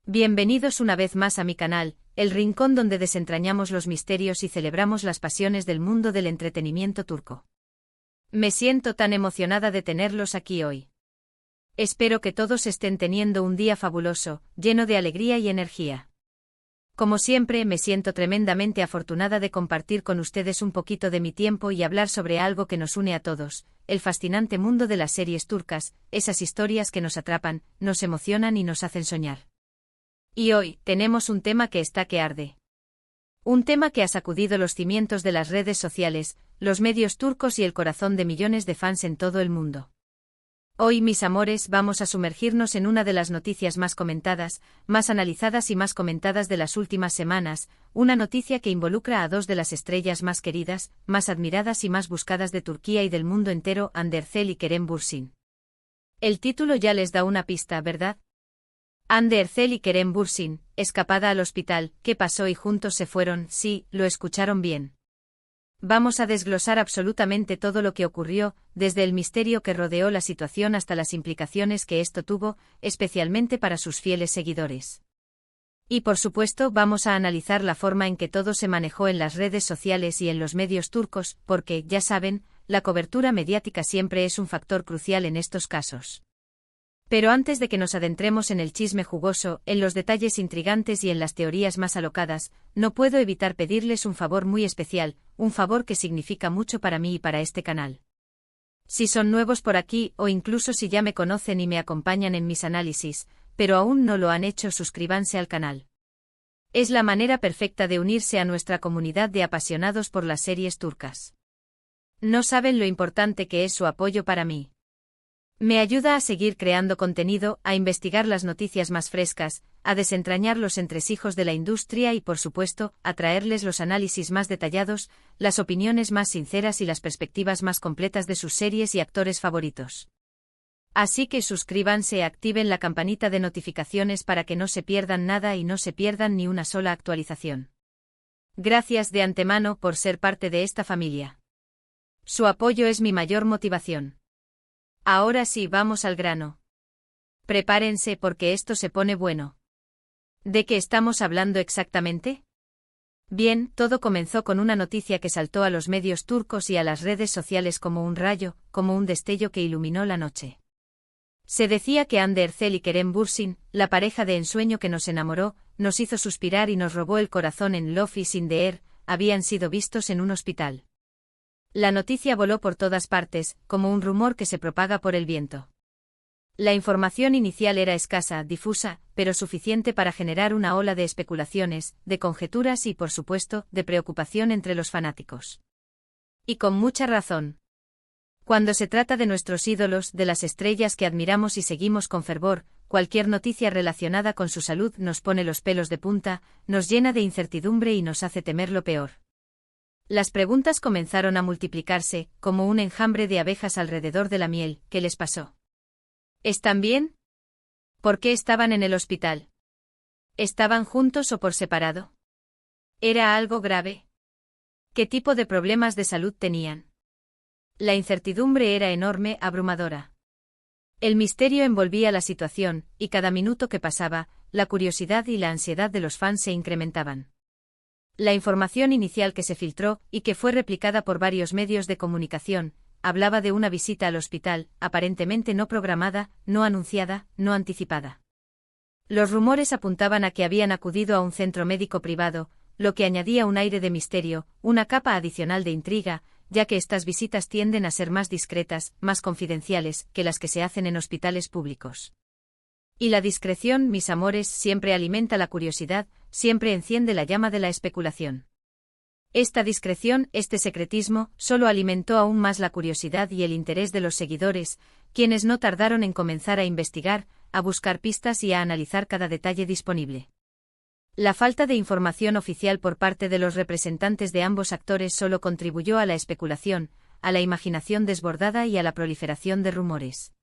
Bienvenidos una vez más a mi canal, el rincón donde desentrañamos los misterios y celebramos las pasiones del mundo del entretenimiento turco. Me siento tan emocionada de tenerlos aquí hoy. Espero que todos estén teniendo un día fabuloso, lleno de alegría y energía. Como siempre, me siento tremendamente afortunada de compartir con ustedes un poquito de mi tiempo y hablar sobre algo que nos une a todos, el fascinante mundo de las series turcas, esas historias que nos atrapan, nos emocionan y nos hacen soñar. Y hoy, tenemos un tema que está que arde. Un tema que ha sacudido los cimientos de las redes sociales, los medios turcos y el corazón de millones de fans en todo el mundo. Hoy, mis amores, vamos a sumergirnos en una de las noticias más comentadas, más analizadas y más comentadas de las últimas semanas, una noticia que involucra a dos de las estrellas más queridas, más admiradas y más buscadas de Turquía y del mundo entero, Hande Erçel y Kerem Bürsin. El título ya les da una pista, ¿verdad? Hande Erçel y Kerem Bürsin, escapada al hospital, ¿qué pasó y juntos se fueron? Sí, lo escucharon bien. Vamos a desglosar absolutamente todo lo que ocurrió, desde el misterio que rodeó la situación hasta las implicaciones que esto tuvo, especialmente para sus fieles seguidores. Y por supuesto vamos a analizar la forma en que todo se manejó en las redes sociales y en los medios turcos, porque, ya saben, la cobertura mediática siempre es un factor crucial en estos casos. Pero antes de que nos adentremos en el chisme jugoso, en los detalles intrigantes y en las teorías más alocadas, no puedo evitar pedirles un favor muy especial, un favor que significa mucho para mí y para este canal. Si son nuevos por aquí, o incluso si ya me conocen y me acompañan en mis análisis, pero aún no lo han hecho, suscríbanse al canal. Es la manera perfecta de unirse a nuestra comunidad de apasionados por las series turcas. No saben lo importante que es su apoyo para mí. Me ayuda a seguir creando contenido, a investigar las noticias más frescas, a desentrañar los entresijos de la industria y, por supuesto, a traerles los análisis más detallados, las opiniones más sinceras y las perspectivas más completas de sus series y actores favoritos. Así que suscríbanse y activen la campanita de notificaciones para que no se pierdan nada y no se pierdan ni una sola actualización. Gracias de antemano por ser parte de esta familia. Su apoyo es mi mayor motivación. Ahora sí, vamos al grano. Prepárense porque esto se pone bueno. ¿De qué estamos hablando exactamente? Bien, todo comenzó con una noticia que saltó a los medios turcos y a las redes sociales como un rayo, como un destello que iluminó la noche. Se decía que Hande Erçel y Kerem Bürsin, la pareja de ensueño que nos enamoró, nos hizo suspirar y nos robó el corazón en Love is in the Air, habían sido vistos en un hospital. La noticia voló por todas partes, como un rumor que se propaga por el viento. La información inicial era escasa, difusa, pero suficiente para generar una ola de especulaciones, de conjeturas y, por supuesto, de preocupación entre los fanáticos. Y con mucha razón. Cuando se trata de nuestros ídolos, de las estrellas que admiramos y seguimos con fervor, cualquier noticia relacionada con su salud nos pone los pelos de punta, nos llena de incertidumbre y nos hace temer lo peor. Las preguntas comenzaron a multiplicarse, como un enjambre de abejas alrededor de la miel. ¿Qué les pasó? ¿Están bien? ¿Por qué estaban en el hospital? ¿Estaban juntos o por separado? ¿Era algo grave? ¿Qué tipo de problemas de salud tenían? La incertidumbre era enorme, abrumadora. El misterio envolvía la situación, y cada minuto que pasaba, la curiosidad y la ansiedad de los fans se incrementaban. La información inicial que se filtró, y que fue replicada por varios medios de comunicación, hablaba de una visita al hospital, aparentemente no programada, no anunciada, no anticipada. Los rumores apuntaban a que habían acudido a un centro médico privado, lo que añadía un aire de misterio, una capa adicional de intriga, ya que estas visitas tienden a ser más discretas, más confidenciales, que las que se hacen en hospitales públicos. Y la discreción, mis amores, siempre alimenta la curiosidad, siempre enciende la llama de la especulación. Esta discreción, este secretismo, solo alimentó aún más la curiosidad y el interés de los seguidores, quienes no tardaron en comenzar a investigar, a buscar pistas y a analizar cada detalle disponible. La falta de información oficial por parte de los representantes de ambos actores solo contribuyó a la especulación, a la imaginación desbordada y a la proliferación de rumores.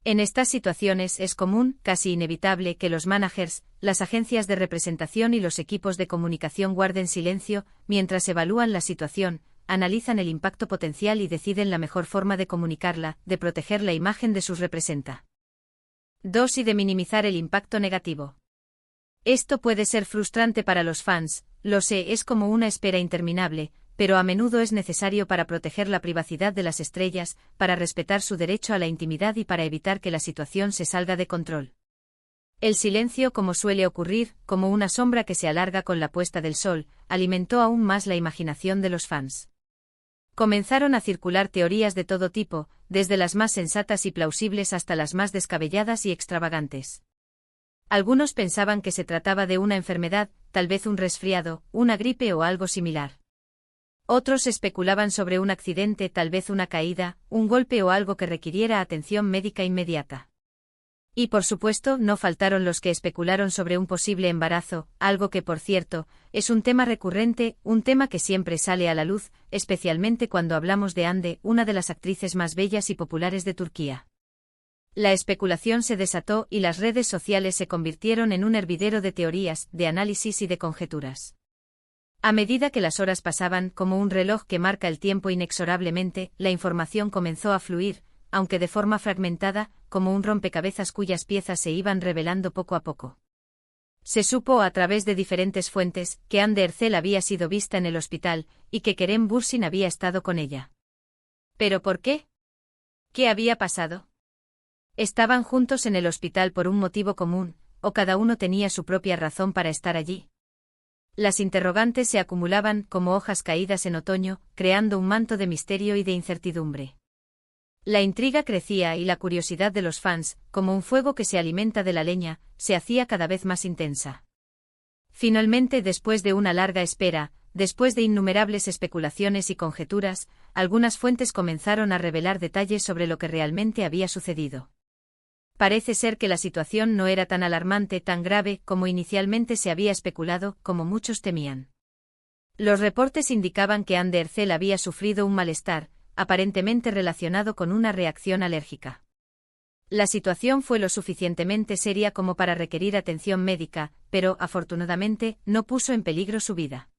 En estas situaciones es común, casi inevitable, que los managers, las agencias de representación y los equipos de comunicación guarden silencio, mientras evalúan la situación, analizan el impacto potencial y deciden la mejor forma de comunicarla, de proteger la imagen de sus representa. 2. Y de minimizar el impacto negativo. Esto puede ser frustrante para los fans, lo sé, es como una espera interminable, pero a menudo es necesario para proteger la privacidad de las estrellas, para respetar su derecho a la intimidad y para evitar que la situación se salga de control. El silencio, como suele ocurrir, como una sombra que se alarga con la puesta del sol, alimentó aún más la imaginación de los fans. Comenzaron a circular teorías de todo tipo, desde las más sensatas y plausibles hasta las más descabelladas y extravagantes. Algunos pensaban que se trataba de una enfermedad, tal vez un resfriado, una gripe o algo similar. Otros especulaban sobre un accidente, tal vez una caída, un golpe o algo que requiriera atención médica inmediata. Y por supuesto, no faltaron los que especularon sobre un posible embarazo, algo que, por cierto, es un tema recurrente, un tema que siempre sale a la luz, especialmente cuando hablamos de Hande, una de las actrices más bellas y populares de Turquía. La especulación se desató y las redes sociales se convirtieron en un hervidero de teorías, de análisis y de conjeturas. A medida que las horas pasaban, como un reloj que marca el tiempo inexorablemente, la información comenzó a fluir, aunque de forma fragmentada, como un rompecabezas cuyas piezas se iban revelando poco a poco. Se supo a través de diferentes fuentes que Hande Erçel había sido vista en el hospital y que Kerem Bürsin había estado con ella. ¿Pero por qué? ¿Qué había pasado? ¿Estaban juntos en el hospital por un motivo común, o cada uno tenía su propia razón para estar allí? Las interrogantes se acumulaban como hojas caídas en otoño, creando un manto de misterio y de incertidumbre. La intriga crecía y la curiosidad de los fans, como un fuego que se alimenta de la leña, se hacía cada vez más intensa. Finalmente, después de una larga espera, después de innumerables especulaciones y conjeturas, algunas fuentes comenzaron a revelar detalles sobre lo que realmente había sucedido. Parece ser que la situación no era tan alarmante, tan grave, como inicialmente se había especulado, como muchos temían. Los reportes indicaban que Hande Erçel había sufrido un malestar, aparentemente relacionado con una reacción alérgica. La situación fue lo suficientemente seria como para requerir atención médica, pero, afortunadamente, no puso en peligro su vida.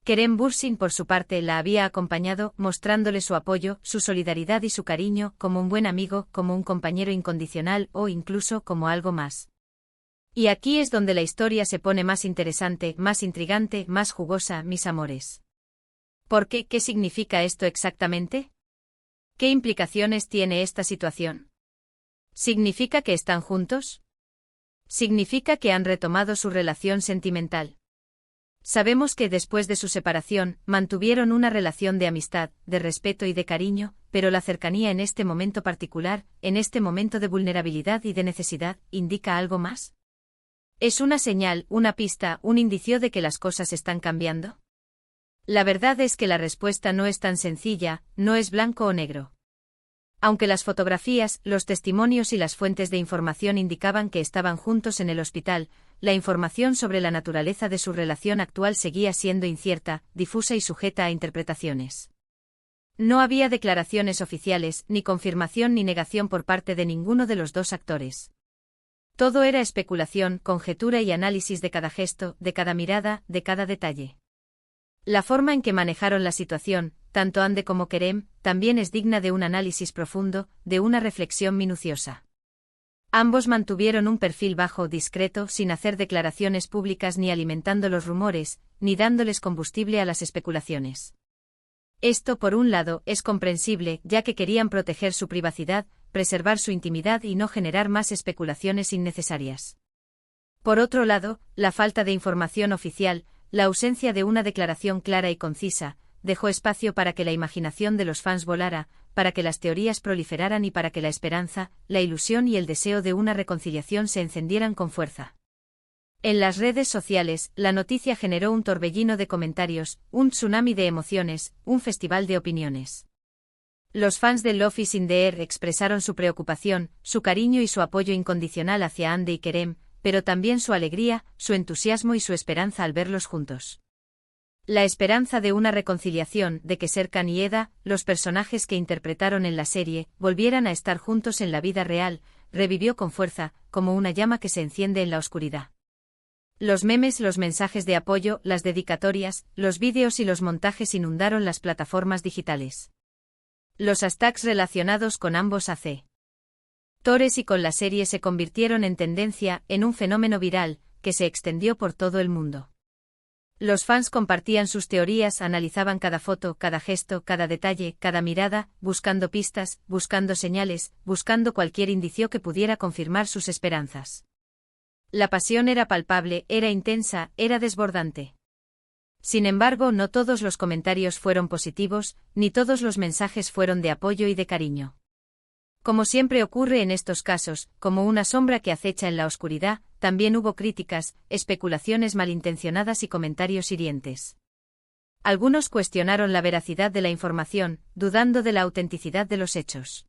Kerem Bürsin, por su parte, la había acompañado, mostrándole su apoyo, su solidaridad y su cariño, como un buen amigo, como un compañero incondicional o incluso como algo más. Y aquí es donde la historia se pone más interesante, más intrigante, más jugosa, mis amores. ¿Por qué? ¿Qué significa esto exactamente? ¿Qué implicaciones tiene esta situación? ¿Significa que están juntos? ¿Significa que han retomado su relación sentimental? Sabemos que después de su separación, mantuvieron una relación de amistad, de respeto y de cariño, pero la cercanía en este momento particular, en este momento de vulnerabilidad y de necesidad, ¿indica algo más? ¿Es una señal, una pista, un indicio de que las cosas están cambiando? La verdad es que la respuesta no es tan sencilla, no es blanco o negro. Aunque las fotografías, los testimonios y las fuentes de información indicaban que estaban juntos en el hospital, la información sobre la naturaleza de su relación actual seguía siendo incierta, difusa y sujeta a interpretaciones. No había declaraciones oficiales, ni confirmación ni negación por parte de ninguno de los dos actores. Todo era especulación, conjetura y análisis de cada gesto, de cada mirada, de cada detalle. La forma en que manejaron la situación, tanto Hande como Kerem, también es digna de un análisis profundo, de una reflexión minuciosa. Ambos mantuvieron un perfil bajo, discreto, sin hacer declaraciones públicas ni alimentando los rumores, ni dándoles combustible a las especulaciones. Esto, por un lado, es comprensible, ya que querían proteger su privacidad, preservar su intimidad y no generar más especulaciones innecesarias. Por otro lado, la falta de información oficial, la ausencia de una declaración clara y concisa, dejó espacio para que la imaginación de los fans volara, para que las teorías proliferaran y para que la esperanza, la ilusión y el deseo de una reconciliación se encendieran con fuerza. En las redes sociales, la noticia generó un torbellino de comentarios, un tsunami de emociones, un festival de opiniones. Los fans de Love is in the Air expresaron su preocupación, su cariño y su apoyo incondicional hacia Hande y Kerem, pero también su alegría, su entusiasmo y su esperanza al verlos juntos. La esperanza de una reconciliación, de que Serkan y Eda, los personajes que interpretaron en la serie, volvieran a estar juntos en la vida real, revivió con fuerza, como una llama que se enciende en la oscuridad. Los memes, los mensajes de apoyo, las dedicatorias, los vídeos y los montajes inundaron las plataformas digitales. Los hashtags relacionados con ambos actores y con la serie se convirtieron en tendencia, en un fenómeno viral, que se extendió por todo el mundo. Los fans compartían sus teorías, analizaban cada foto, cada gesto, cada detalle, cada mirada, buscando pistas, buscando señales, buscando cualquier indicio que pudiera confirmar sus esperanzas. La pasión era palpable, era intensa, era desbordante. Sin embargo, no todos los comentarios fueron positivos, ni todos los mensajes fueron de apoyo y de cariño. Como siempre ocurre en estos casos, como una sombra que acecha en la oscuridad, también hubo críticas, especulaciones malintencionadas y comentarios hirientes. Algunos cuestionaron la veracidad de la información, dudando de la autenticidad de los hechos.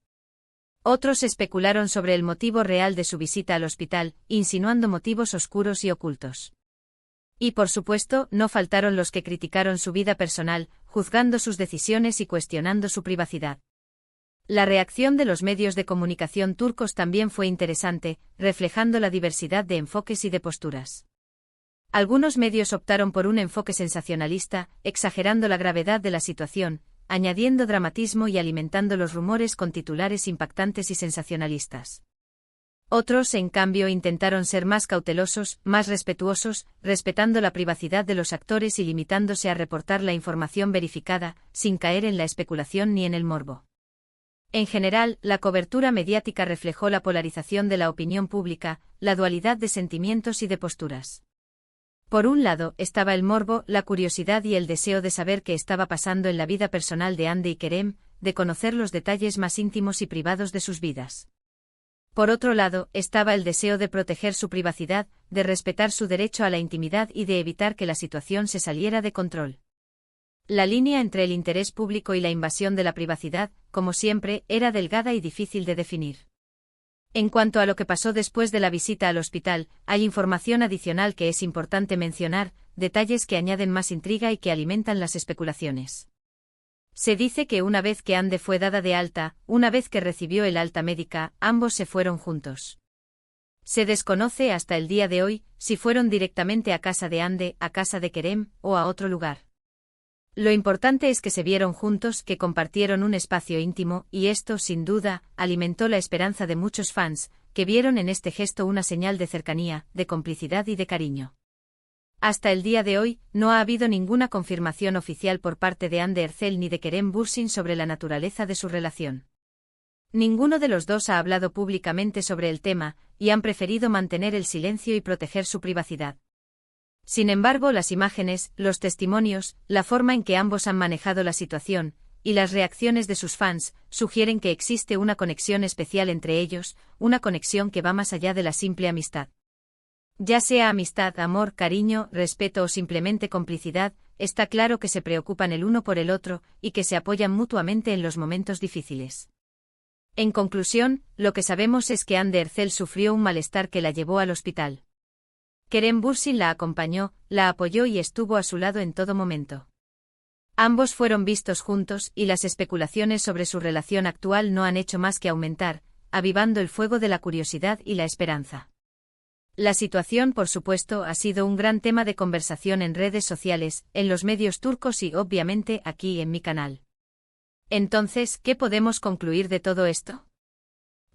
Otros especularon sobre el motivo real de su visita al hospital, insinuando motivos oscuros y ocultos. Y por supuesto, no faltaron los que criticaron su vida personal, juzgando sus decisiones y cuestionando su privacidad. La reacción de los medios de comunicación turcos también fue interesante, reflejando la diversidad de enfoques y de posturas. Algunos medios optaron por un enfoque sensacionalista, exagerando la gravedad de la situación, añadiendo dramatismo y alimentando los rumores con titulares impactantes y sensacionalistas. Otros, en cambio, intentaron ser más cautelosos, más respetuosos, respetando la privacidad de los actores y limitándose a reportar la información verificada, sin caer en la especulación ni en el morbo. En general, la cobertura mediática reflejó la polarización de la opinión pública, la dualidad de sentimientos y de posturas. Por un lado, estaba el morbo, la curiosidad y el deseo de saber qué estaba pasando en la vida personal de Hande y Kerem, de conocer los detalles más íntimos y privados de sus vidas. Por otro lado, estaba el deseo de proteger su privacidad, de respetar su derecho a la intimidad y de evitar que la situación se saliera de control. La línea entre el interés público y la invasión de la privacidad, como siempre, era delgada y difícil de definir. En cuanto a lo que pasó después de la visita al hospital, hay información adicional que es importante mencionar, detalles que añaden más intriga y que alimentan las especulaciones. Se dice que una vez que Hande fue dada de alta, una vez que recibió el alta médica, ambos se fueron juntos. Se desconoce hasta el día de hoy si fueron directamente a casa de Hande, a casa de Kerem, o a otro lugar. Lo importante es que se vieron juntos, que compartieron un espacio íntimo, y esto, sin duda, alimentó la esperanza de muchos fans, que vieron en este gesto una señal de cercanía, de complicidad y de cariño. Hasta el día de hoy, no ha habido ninguna confirmación oficial por parte de Hande Erçel ni de Kerem Bürsin sobre la naturaleza de su relación. Ninguno de los dos ha hablado públicamente sobre el tema, y han preferido mantener el silencio y proteger su privacidad. Sin embargo, las imágenes, los testimonios, la forma en que ambos han manejado la situación, y las reacciones de sus fans, sugieren que existe una conexión especial entre ellos, una conexión que va más allá de la simple amistad. Ya sea amistad, amor, cariño, respeto o simplemente complicidad, está claro que se preocupan el uno por el otro, y que se apoyan mutuamente en los momentos difíciles. En conclusión, lo que sabemos es que Hande Erçel sufrió un malestar que la llevó al hospital. Kerem Bürsin la acompañó, la apoyó y estuvo a su lado en todo momento. Ambos fueron vistos juntos y las especulaciones sobre su relación actual no han hecho más que aumentar, avivando el fuego de la curiosidad y la esperanza. La situación, por supuesto, ha sido un gran tema de conversación en redes sociales, en los medios turcos y, obviamente, aquí en mi canal. Entonces, ¿qué podemos concluir de todo esto?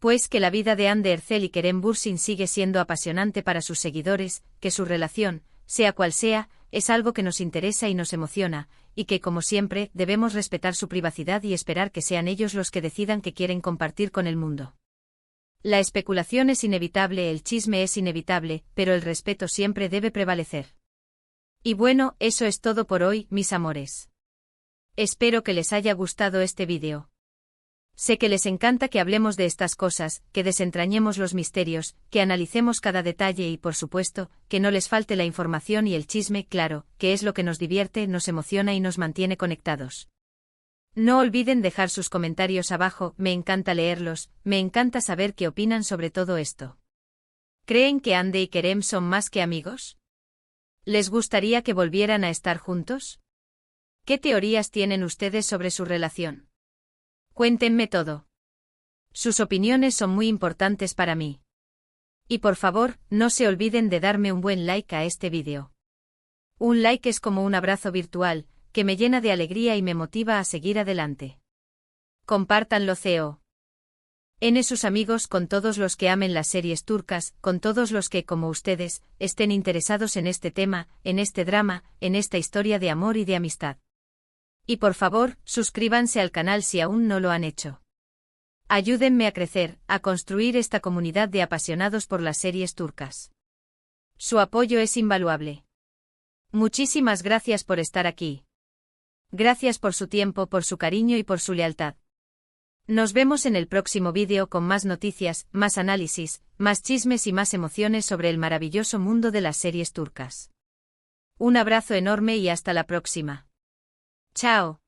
Pues que la vida de Hande Erçel y Kerem Bürsin sigue siendo apasionante para sus seguidores, que su relación, sea cual sea, es algo que nos interesa y nos emociona, y que, como siempre, debemos respetar su privacidad y esperar que sean ellos los que decidan qué quieren compartir con el mundo. La especulación es inevitable, el chisme es inevitable, pero el respeto siempre debe prevalecer. Y bueno, eso es todo por hoy, mis amores. Espero que les haya gustado este vídeo. Sé que les encanta que hablemos de estas cosas, que desentrañemos los misterios, que analicemos cada detalle y, por supuesto, que no les falte la información y el chisme, claro, que es lo que nos divierte, nos emociona y nos mantiene conectados. No olviden dejar sus comentarios abajo, me encanta leerlos, me encanta saber qué opinan sobre todo esto. ¿Creen que Hande y Kerem son más que amigos? ¿Les gustaría que volvieran a estar juntos? ¿Qué teorías tienen ustedes sobre su relación? Cuéntenme todo. Sus opiniones son muy importantes para mí. Y por favor, no se olviden de darme un buen like a este vídeo. Un like es como un abrazo virtual, que me llena de alegría y me motiva a seguir adelante. Compártanlo, CEO. N sus amigos con todos los que amen las series turcas, con todos los que, como ustedes, estén interesados en este tema, en este drama, en esta historia de amor y de amistad. Y por favor, suscríbanse al canal si aún no lo han hecho. Ayúdenme a crecer, a construir esta comunidad de apasionados por las series turcas. Su apoyo es invaluable. Muchísimas gracias por estar aquí. Gracias por su tiempo, por su cariño y por su lealtad. Nos vemos en el próximo vídeo con más noticias, más análisis, más chismes y más emociones sobre el maravilloso mundo de las series turcas. Un abrazo enorme y hasta la próxima. Chao.